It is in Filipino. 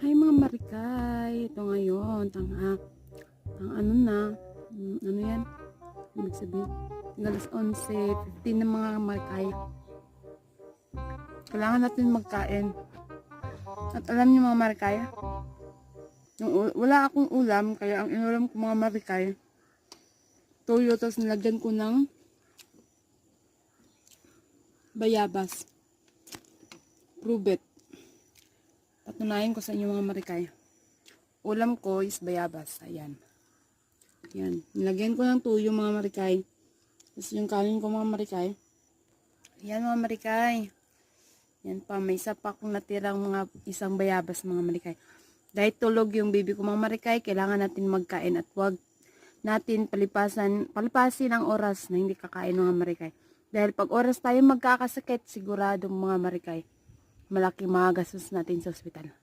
Hi mga marikay, ito ngayon, ano na, ano yan, ibig sabihin, alas 11:15 ng mga marikay. Kailangan natin magkain. At alam niyo mga marikay, wala akong ulam, kaya ang inulam ko mga marikay, toyo, tapos nilagyan ko ng bayabas. Prove it. Patunayan ko sa inyo mga marikay. Ulam ko is bayabas. Ayan. Ayan. Nilagyan ko ng tuyo mga marikay. Tapos yung kanin ko mga marikay. Ayan mga marikay. Yan pa. May isa pa akong natirang isang bayabas mga marikay. Dahil tulog yung baby ko mga marikay, kailangan natin magkain at huwag natin palipasin ang oras na hindi kakain mga marikay. Dahil pag oras tayo magkakasakit, siguradong mga marikay, malaking mga gastos natin sa ospital.